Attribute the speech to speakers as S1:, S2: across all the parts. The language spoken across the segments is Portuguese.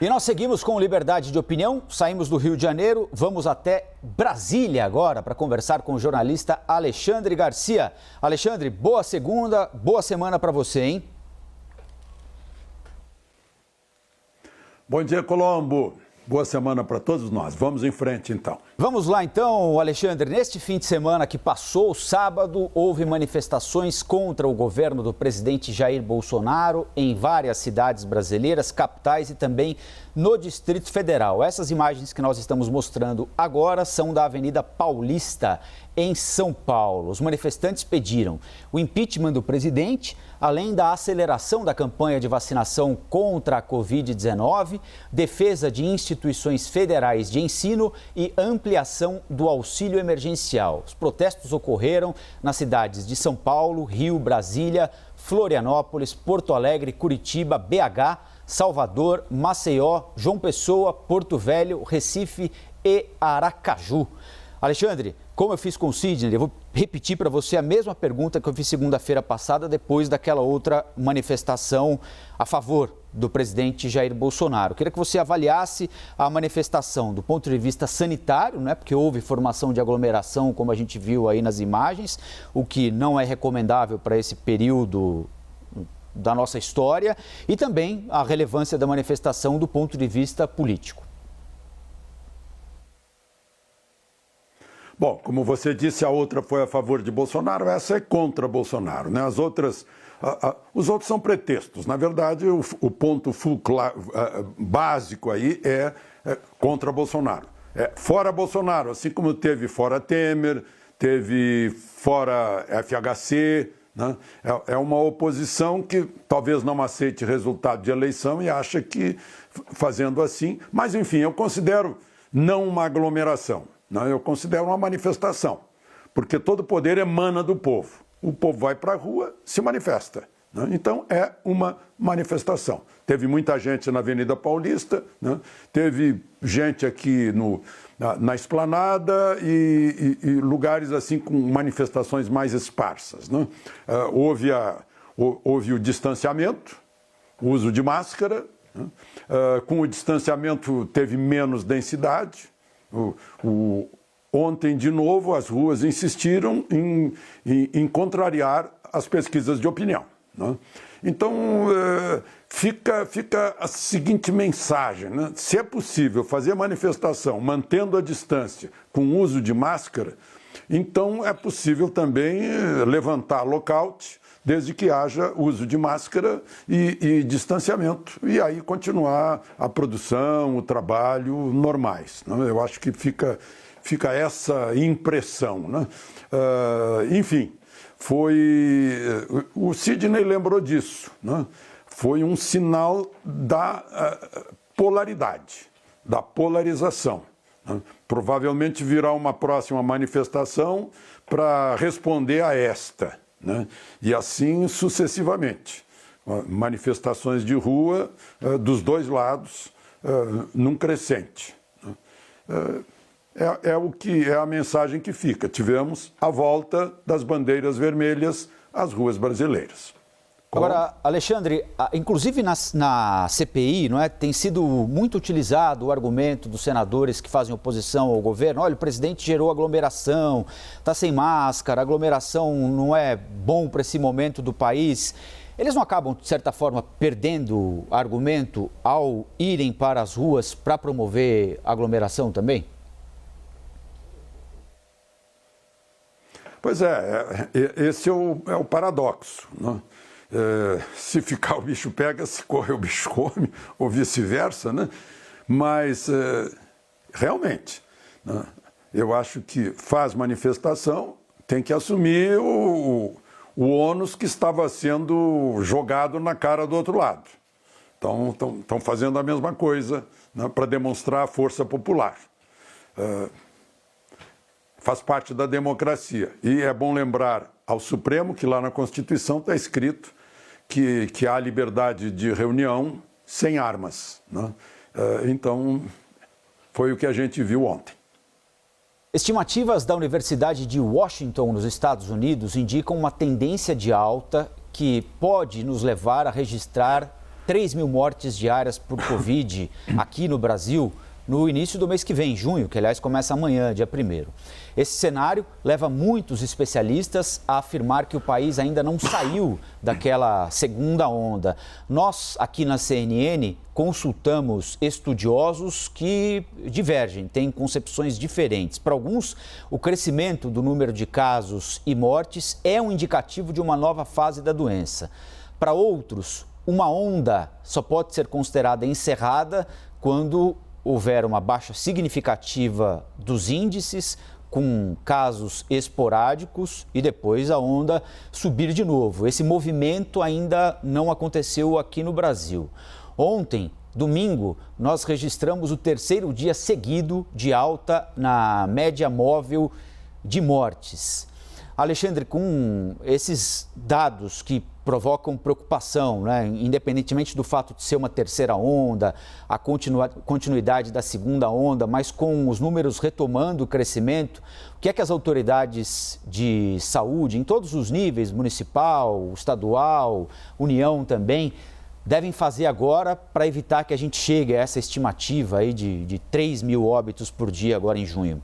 S1: E nós seguimos com liberdade de opinião, saímos do Rio de Janeiro, vamos até Brasília agora para conversar com o jornalista Alexandre Garcia. Alexandre, boa segunda, boa semana para você, hein?
S2: Bom dia, Colombo. Boa semana para todos nós. Vamos em frente, então.
S1: Vamos lá, então, Alexandre. Neste fim de semana que passou, sábado, houve manifestações contra o governo do presidente Jair Bolsonaro em várias cidades brasileiras, capitais e também no Distrito Federal. Essas imagens que nós estamos mostrando agora são da Avenida Paulista, em São Paulo. Os manifestantes pediram o impeachment do presidente, além da aceleração da campanha de vacinação contra a Covid-19, defesa de instituições federais de ensino e ampliação do auxílio emergencial. Os protestos ocorreram nas cidades de São Paulo, Rio, Brasília, Florianópolis, Porto Alegre, Curitiba, BH, Salvador, Maceió, João Pessoa, Porto Velho, Recife e Aracaju. Alexandre, como eu fiz com o Sidney, eu vou repetir para você a mesma pergunta que eu fiz segunda-feira passada, depois daquela outra manifestação a favor do presidente Jair Bolsonaro. Eu queria que você avaliasse a manifestação do ponto de vista sanitário, né? Porque houve formação de aglomeração, como a gente viu aí nas imagens, o que não é recomendável para esse período da nossa história, e também a relevância da manifestação do ponto de vista político.
S2: Bom, como você disse, a outra foi a favor de Bolsonaro, essa é contra Bolsonaro, né? As outras, os outros são pretextos. Na verdade, o ponto básico aí é contra Bolsonaro. É fora Bolsonaro, assim como teve fora Temer, teve fora FHC, né? É uma oposição que talvez não aceite resultado de eleição e acha que fazendo assim, mas enfim, eu considero não uma aglomeração. Não, eu considero uma manifestação, porque todo poder emana do povo. O povo vai para a rua, se manifesta. Né? Então, é uma manifestação. Teve muita gente na Avenida Paulista, né? Teve gente aqui na Esplanada e lugares assim com manifestações mais esparsas. Né? Houve o distanciamento, o uso de máscara. Né? Com o distanciamento teve menos densidade. Ontem, de novo, as ruas insistiram em contrariar as pesquisas de opinião. Né? Então, fica a seguinte mensagem, né? Se é possível fazer manifestação mantendo a distância com o uso de máscara, então é possível também levantar lockout, desde que haja uso de máscara e distanciamento, e aí continuar a produção, o trabalho normais. Né? Eu acho que fica essa impressão. Né? Enfim, o Sidney lembrou disso. Né? Foi um sinal da polaridade, da polarização. Né? Provavelmente virá uma próxima manifestação para responder a esta. Né? E assim sucessivamente. Manifestações de rua dos dois lados, num crescente. É a mensagem que fica. Tivemos a volta das bandeiras vermelhas às ruas brasileiras.
S1: Agora, Alexandre, inclusive na CPI, não é, tem sido muito utilizado o argumento dos senadores que fazem oposição ao governo. Olha, o presidente gerou aglomeração, está sem máscara, aglomeração não é bom para esse momento do país. Eles não acabam, de certa forma, perdendo argumento ao irem para as ruas para promover aglomeração também?
S2: Pois esse é o paradoxo, né? Se ficar o bicho pega, se correr o bicho come, ou vice-versa, né? Mas, realmente, né? Eu acho que faz manifestação, tem que assumir o ônus que estava sendo jogado na cara do outro lado. Então, estão fazendo a mesma coisa, né, para demonstrar a força popular. Faz parte da democracia. E é bom lembrar ao Supremo que lá na Constituição está escrito que há liberdade de reunião sem armas. Né? Então, foi o que a gente viu ontem.
S1: Estimativas da Universidade de Washington, nos Estados Unidos, indicam uma tendência de alta que pode nos levar a registrar 3.000 mortes diárias por Covid aqui no Brasil no início do mês que vem, em junho, que aliás começa amanhã, dia 1º. Esse cenário leva muitos especialistas a afirmar que o país ainda não saiu daquela segunda onda. Nós, aqui na CNN, consultamos estudiosos que divergem, têm concepções diferentes. Para alguns, o crescimento do número de casos e mortes é um indicativo de uma nova fase da doença. Para outros, uma onda só pode ser considerada encerrada quando houver uma baixa significativa dos índices, com casos esporádicos e depois a onda subir de novo. Esse movimento ainda não aconteceu aqui no Brasil. Ontem, domingo, nós registramos o 3º dia seguido de alta na média móvel de mortes. Alexandre, com esses dados que provocam preocupação, né? Independentemente do fato de ser uma terceira onda, a continuidade da segunda onda, mas com os números retomando o crescimento, o que é que as autoridades de saúde, em todos os níveis, municipal, estadual, União também, devem fazer agora para evitar que a gente chegue a essa estimativa aí de 3.000 óbitos por dia agora em junho?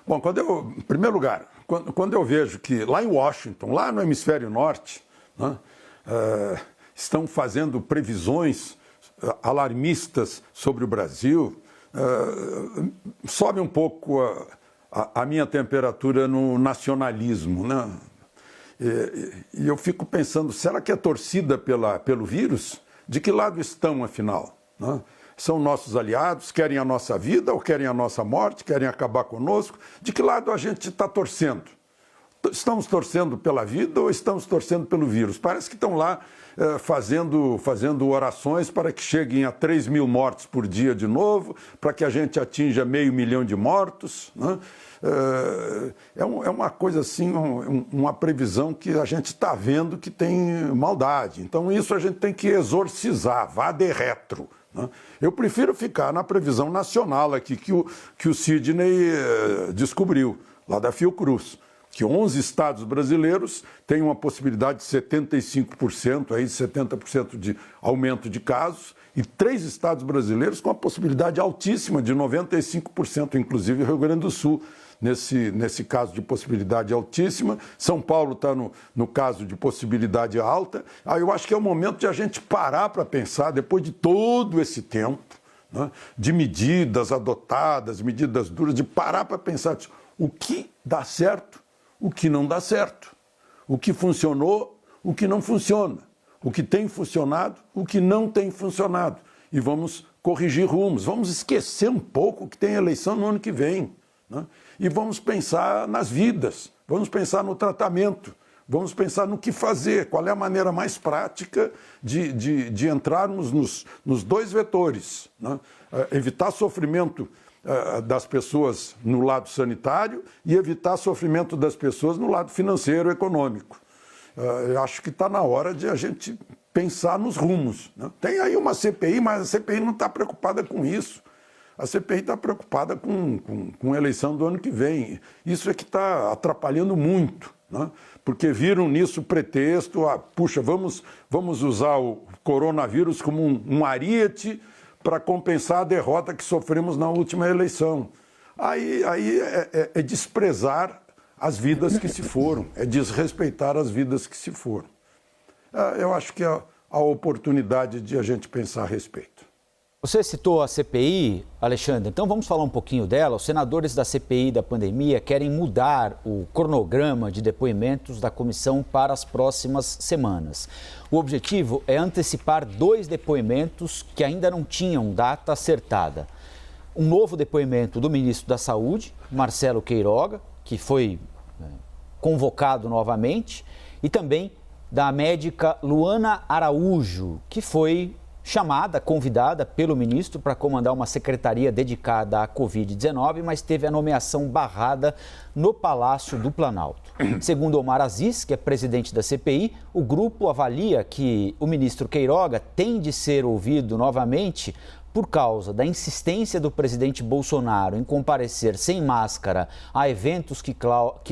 S2: Bom, em primeiro lugar, quando eu vejo que lá em Washington, lá no hemisfério norte, né, estão fazendo previsões alarmistas sobre o Brasil, sobe um pouco a minha temperatura no nacionalismo, né? E eu fico pensando, será que é torcida pelo vírus? De que lado estão, afinal? Né? São nossos aliados, querem a nossa vida ou querem a nossa morte, querem acabar conosco? De que lado a gente está torcendo? Estamos torcendo pela vida ou estamos torcendo pelo vírus? Parece que estão lá fazendo orações para que cheguem a 3.000 mortes por dia de novo, para que a gente atinja 500 mil de mortos, né? É uma coisa assim, uma previsão que a gente está vendo que tem maldade. Então isso a gente tem que exorcizar, vá de retro. Eu prefiro ficar na previsão nacional aqui que o Sidney descobriu, lá da Fiocruz, que 11 estados brasileiros têm uma possibilidade de 75%, aí 70% de aumento de casos, e 3 estados brasileiros com a possibilidade altíssima de 95%, inclusive o Rio Grande do Sul, nesse caso de possibilidade altíssima. São Paulo está no caso de possibilidade alta. Aí eu acho que é o momento de a gente parar para pensar, depois de todo esse tempo, né, de medidas adotadas, medidas duras, de parar para pensar o que dá certo, o que não dá certo, o que funcionou, o que não funciona, o que tem funcionado, o que não tem funcionado. E vamos corrigir rumos, vamos esquecer um pouco que tem eleição no ano que vem, né? E vamos pensar nas vidas, vamos pensar no tratamento, vamos pensar no que fazer, qual é a maneira mais prática de entrarmos nos 2 vetores, né? Evitar sofrimento das pessoas no lado sanitário e evitar sofrimento das pessoas no lado financeiro e econômico. Eu acho que está na hora de a gente pensar nos rumos, né? Tem aí uma CPI, mas a CPI não está preocupada com isso. A CPI está preocupada com a eleição do ano que vem. Isso é que está atrapalhando muito, né? Porque viram nisso pretexto, puxa, vamos usar o coronavírus como um ariete para compensar a derrota que sofremos na última eleição. Aí é desprezar as vidas que se foram, é desrespeitar as vidas que se foram. Eu acho que é a oportunidade de a gente pensar a respeito.
S1: Você citou a CPI, Alexandre, então vamos falar um pouquinho dela. Os senadores da CPI da pandemia querem mudar o cronograma de depoimentos da comissão para as próximas semanas. O objetivo é antecipar 2 depoimentos que ainda não tinham data acertada. Um novo depoimento do ministro da Saúde, Marcelo Queiroga, que foi convocado novamente, e também da médica Luana Araújo, que foi convidada pelo ministro para comandar uma secretaria dedicada à Covid-19, mas teve a nomeação barrada no Palácio do Planalto. Segundo Omar Aziz, que é presidente da CPI, o grupo avalia que o ministro Queiroga tem de ser ouvido novamente por causa da insistência do presidente Bolsonaro em comparecer sem máscara a eventos que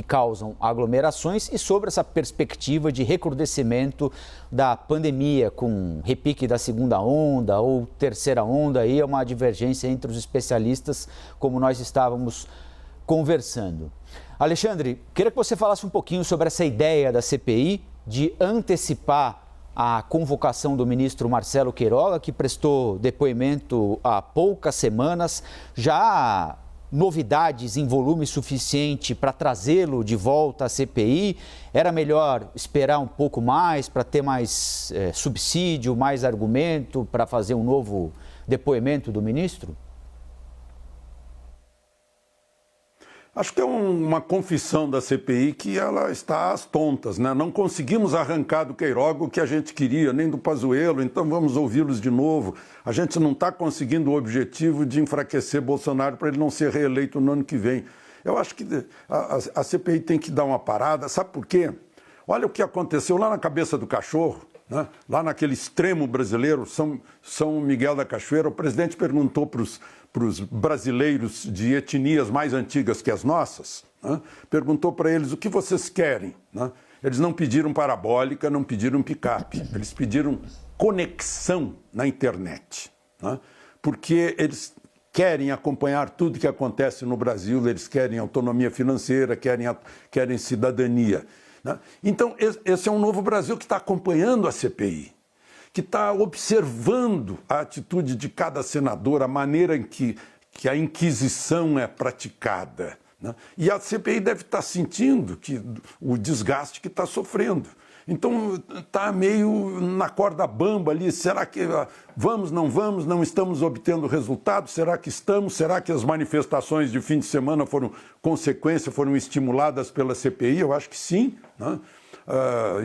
S1: causam aglomerações e sobre essa perspectiva de recrudescimento da pandemia com repique da segunda onda ou terceira onda. Aí é uma divergência entre os especialistas, como nós estávamos conversando. Alexandre, queria que você falasse um pouquinho sobre essa ideia da CPI de antecipar a convocação do ministro Marcelo Queiroga, que prestou depoimento há poucas semanas. Já há novidades em volume suficiente para trazê-lo de volta à CPI? Era melhor esperar um pouco mais para ter mais subsídio, mais argumento para fazer um novo depoimento do ministro?
S2: Acho que é uma confissão da CPI que ela está às tontas, né? Não conseguimos arrancar do Queiroga o que a gente queria, nem do Pazuello, então vamos ouvi-los de novo. A gente não está conseguindo o objetivo de enfraquecer Bolsonaro para ele não ser reeleito no ano que vem. Eu acho que a CPI tem que dar uma parada, sabe por quê? Olha o que aconteceu lá na cabeça do cachorro, né? Lá naquele extremo brasileiro, São Miguel da Cachoeira, o presidente perguntou para os brasileiros de etnias mais antigas que as nossas, né? Perguntou para eles o que vocês querem, né? Eles não pediram parabólica, não pediram picape, eles pediram conexão na internet, né? Porque eles querem acompanhar tudo que acontece no Brasil, eles querem autonomia financeira, querem cidadania, né? Então, esse é um novo Brasil que está acompanhando a CPI, que está observando a atitude de cada senador, a maneira em que a Inquisição é praticada, né? E a CPI deve estar sentindo o desgaste que está sofrendo. Então, está meio na corda bamba ali. Será que vamos, não estamos obtendo resultados? Será que estamos? Será que as manifestações de fim de semana foram consequência, foram estimuladas pela CPI? Eu acho que sim, né?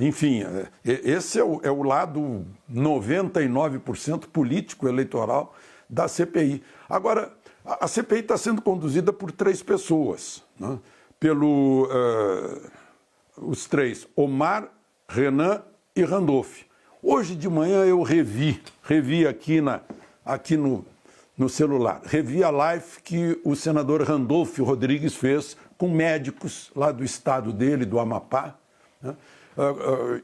S2: Enfim, esse é o lado 99% político eleitoral da CPI. Agora, a CPI está sendo conduzida por 3 pessoas, né? Os 3, Omar, Renan e Randolph. Hoje de manhã eu revi aqui no celular, revi a live que o senador Randolph Rodrigues fez com médicos lá do estado dele, do Amapá, né?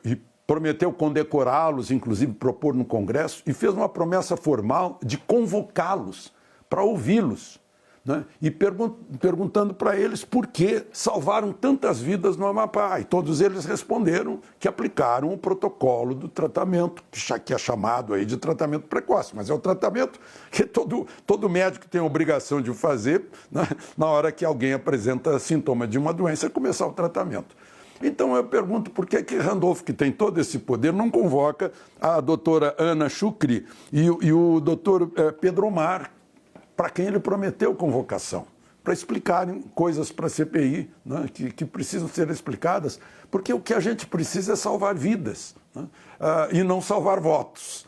S2: E prometeu condecorá-los, inclusive propor no Congresso, e fez uma promessa formal de convocá-los para ouvi-los, né? E perguntando para eles por que salvaram tantas vidas no Amapá. E todos eles responderam que aplicaram o protocolo do tratamento, que é chamado aí de tratamento precoce, mas é o tratamento que todo médico tem a obrigação de fazer, né? Na hora que alguém apresenta sintoma de uma doença, começar o tratamento. Então eu pergunto por que Randolph, que tem todo esse poder, não convoca a doutora Ana Chucri e o doutor Pedro Omar, para quem ele prometeu convocação, para explicarem coisas para a CPI, né, que precisam ser explicadas, porque o que a gente precisa é salvar vidas, né, e não salvar votos.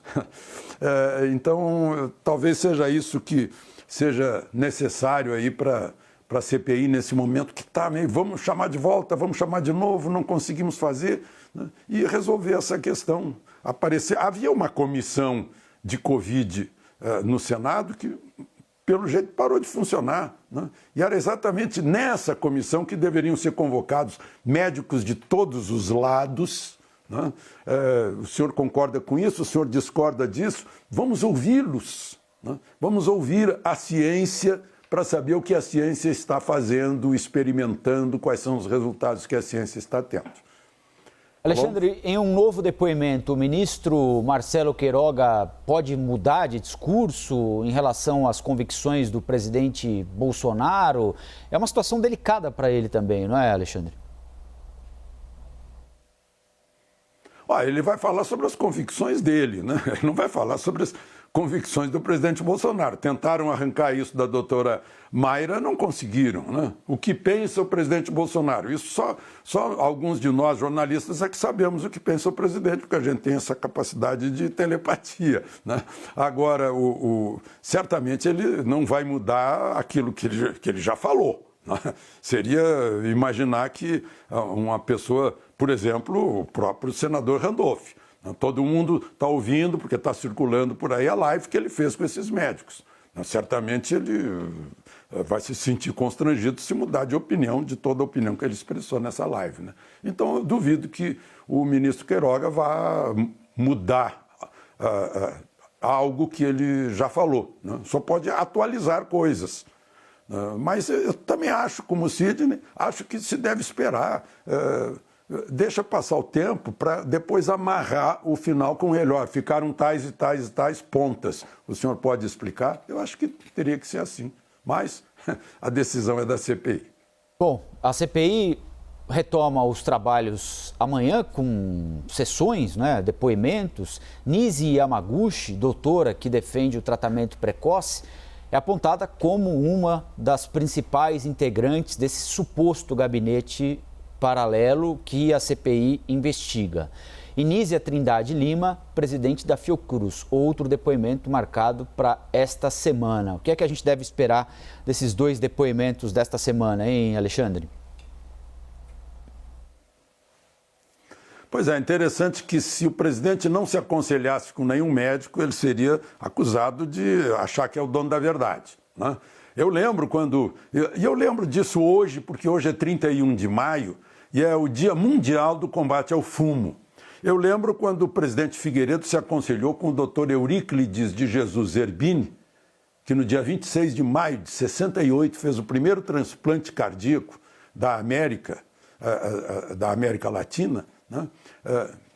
S2: Então, talvez seja isso que seja necessário aí para a CPI nesse momento que está meio, vamos chamar de volta, vamos chamar de novo, não conseguimos fazer, né, e resolver essa questão. Havia uma comissão de Covid no Senado que, pelo jeito, parou de funcionar, né? E era exatamente nessa comissão que deveriam ser convocados médicos de todos os lados, né? O senhor concorda com isso? O senhor discorda disso? Vamos ouvi-los, né? Vamos ouvir a ciência para saber o que a ciência está fazendo, experimentando, quais são os resultados que a ciência está tendo.
S1: Alexandre, em um novo depoimento, o ministro Marcelo Queiroga pode mudar de discurso em relação às convicções do presidente Bolsonaro? É uma situação delicada para ele também, não é, Alexandre?
S2: Ele vai falar sobre as convicções dele, né? Ele não vai falar sobre as convicções do presidente Bolsonaro. Tentaram arrancar isso da doutora Mayra, não conseguiram, né? O que pensa o presidente Bolsonaro? Isso só alguns de nós, jornalistas, é que sabemos o que pensa o presidente, porque a gente tem essa capacidade de telepatia, né? Agora, certamente ele não vai mudar aquilo que ele já falou, né? Seria imaginar que uma pessoa, por exemplo, o próprio senador Randolph, Todo mundo está ouvindo, porque está circulando por aí a live que ele fez com esses médicos. Certamente ele vai se sentir constrangido se mudar de opinião, de toda a opinião que ele expressou nessa live, né? Então, eu duvido que o ministro Queiroga vá mudar algo que ele já falou, né? Só pode atualizar coisas. Mas eu também acho, como o Sidney, acho que se deve esperar. Deixa passar o tempo para depois amarrar o final com ele. Ó, ficaram tais e tais e tais pontas. O senhor pode explicar? Eu acho que teria que ser assim. Mas a decisão é da CPI.
S1: Bom, a CPI retoma os trabalhos amanhã com sessões, né, depoimentos. Nise Yamaguchi, doutora que defende o tratamento precoce, é apontada como uma das principais integrantes desse suposto gabinete paralelo que a CPI investiga. E Nízia Trindade Lima, presidente da Fiocruz, outro depoimento marcado para esta semana. O que é que a gente deve esperar desses dois depoimentos desta semana, hein, Alexandre?
S2: Pois é, interessante que se o presidente não se aconselhasse com nenhum médico, ele seria acusado de achar que é o dono da verdade, né? Eu lembro disso hoje, porque hoje é 31 de maio e é o Dia Mundial do Combate ao Fumo. Eu lembro quando o presidente Figueiredo se aconselhou com o doutor Euríclides de Jesus Zerbini, que no dia 26 de maio de 68 fez o primeiro transplante cardíaco da América Latina, né?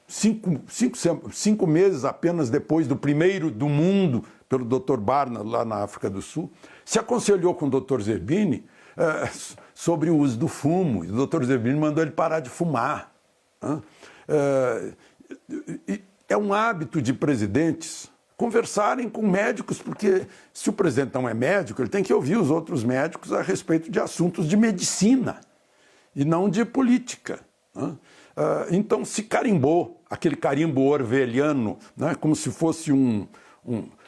S2: 5 meses apenas depois do primeiro do mundo, pelo Dr. Barna, lá na África do Sul, se aconselhou com o Dr. Zerbini sobre o uso do fumo. E o Dr. Zerbini mandou ele parar de fumar. É um hábito de presidentes conversarem com médicos, porque se o presidente não é médico, ele tem que ouvir os outros médicos a respeito de assuntos de medicina e não de política. Então se carimbou, aquele carimbo orwelliano, né, como se fosse uma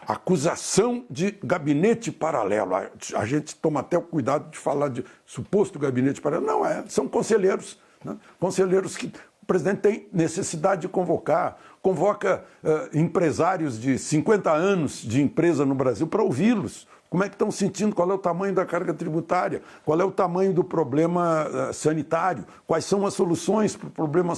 S2: acusação de gabinete paralelo. A gente toma até o cuidado de falar de suposto gabinete paralelo. Não, são conselheiros, né? Conselheiros que o presidente tem necessidade de convoca empresários de 50 anos de empresa no Brasil para ouvi-los. Como é que estão sentindo? Qual é o tamanho da carga tributária? Qual é o tamanho do problema sanitário? Quais são as soluções para o problema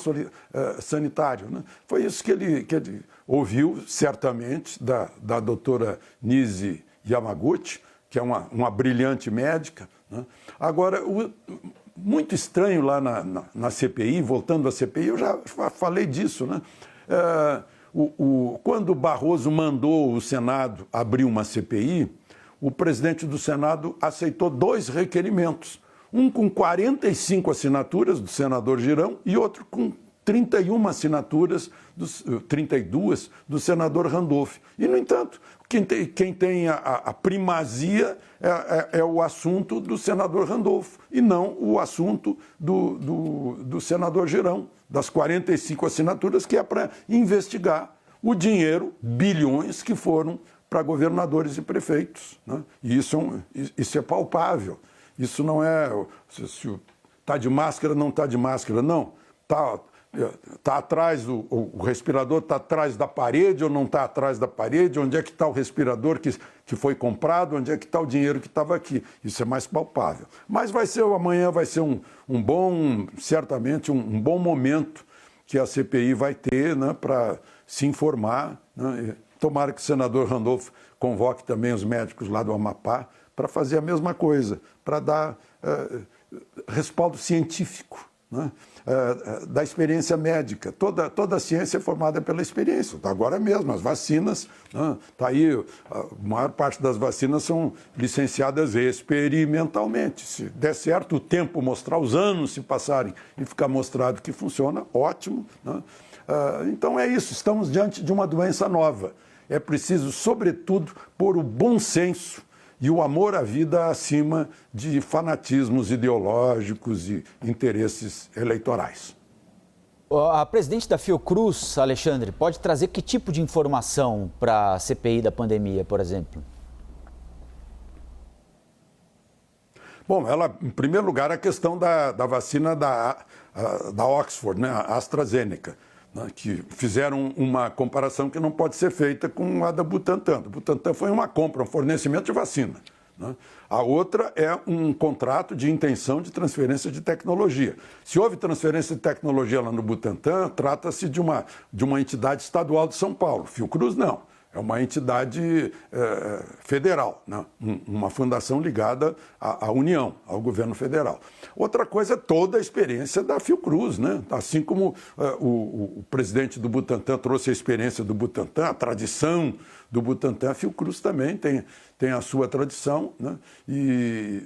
S2: sanitário, né? Foi isso que ele ouviu, certamente, da doutora Nise Yamaguchi, que é uma brilhante médica, né? Agora, muito estranho lá na CPI, voltando à CPI, eu já falei disso, né? Quando o Barroso mandou o Senado abrir uma CPI, o presidente do Senado aceitou 2 requerimentos. Um com 45 assinaturas do senador Girão e outro com 31 assinaturas, 32 do senador Randolph. E, no entanto, quem tem a primazia é o assunto do senador Randolph e não o assunto do senador Girão, das 45 assinaturas, que é para investigar o dinheiro, bilhões, que foram para governadores e prefeitos, né? E isso é palpável. Isso não é se está de máscara, não está de máscara, não. Tá atrás, o respirador está atrás da parede ou não está atrás da parede? Onde é que está o respirador que foi comprado? Onde é que está o dinheiro que estava aqui? Isso é mais palpável. Mas amanhã vai ser certamente um bom momento que a CPI vai ter, né, para se informar, né? Tomara que o senador Randolph convoque também os médicos lá do Amapá para fazer a mesma coisa, para dar respaldo científico, né, da experiência médica. Toda a ciência é formada pela experiência. Agora mesmo, as vacinas, né, tá aí, a maior parte das vacinas são licenciadas experimentalmente. Se der certo o tempo mostrar, os anos se passarem e ficar mostrado que funciona, ótimo, né? Então é isso, estamos diante de uma doença nova. É preciso, sobretudo, pôr o bom senso e o amor à vida acima de fanatismos ideológicos e interesses eleitorais.
S1: A presidente da Fiocruz, Alexandre, pode trazer que tipo de informação para a CPI da pandemia, por exemplo?
S2: Bom, em primeiro lugar, a questão da vacina da Oxford, né, a AstraZeneca. né, que fizeram uma comparação que não pode ser feita com a da Butantan. A Butantan foi uma compra, um fornecimento de vacina, né? A outra é um contrato de intenção de transferência de tecnologia. Se houve transferência de tecnologia lá no Butantan, trata-se de uma entidade estadual de São Paulo. Fiocruz não. É uma entidade federal, né? Uma fundação ligada à União, ao governo federal. Outra coisa é toda a experiência da Fiocruz, né? Assim como o presidente do Butantan trouxe a experiência do Butantan, a tradição do Butantan, a Fiocruz também tem a sua tradição, né? E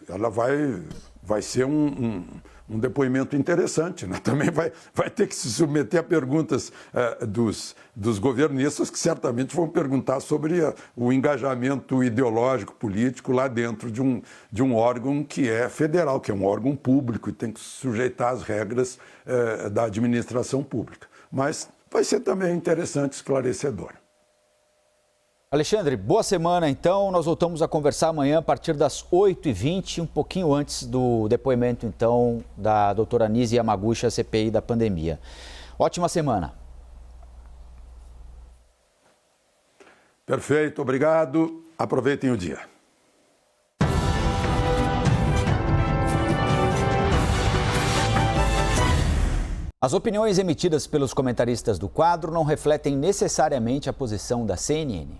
S2: ela vai ser um depoimento interessante, né? Também vai ter que se submeter a perguntas dos governistas que certamente vão perguntar sobre o engajamento ideológico, político lá dentro de um órgão que é federal, que é um órgão público e tem que se sujeitar às regras da administração pública. Mas vai ser também interessante, esclarecedor.
S1: Alexandre, boa semana então. Nós voltamos a conversar amanhã a partir das 8h20, um pouquinho antes do depoimento então da doutora Nise Yamaguchi, a CPI da pandemia. Ótima semana.
S2: Perfeito, obrigado. Aproveitem o dia.
S1: As opiniões emitidas pelos comentaristas do quadro não refletem necessariamente a posição da CNN.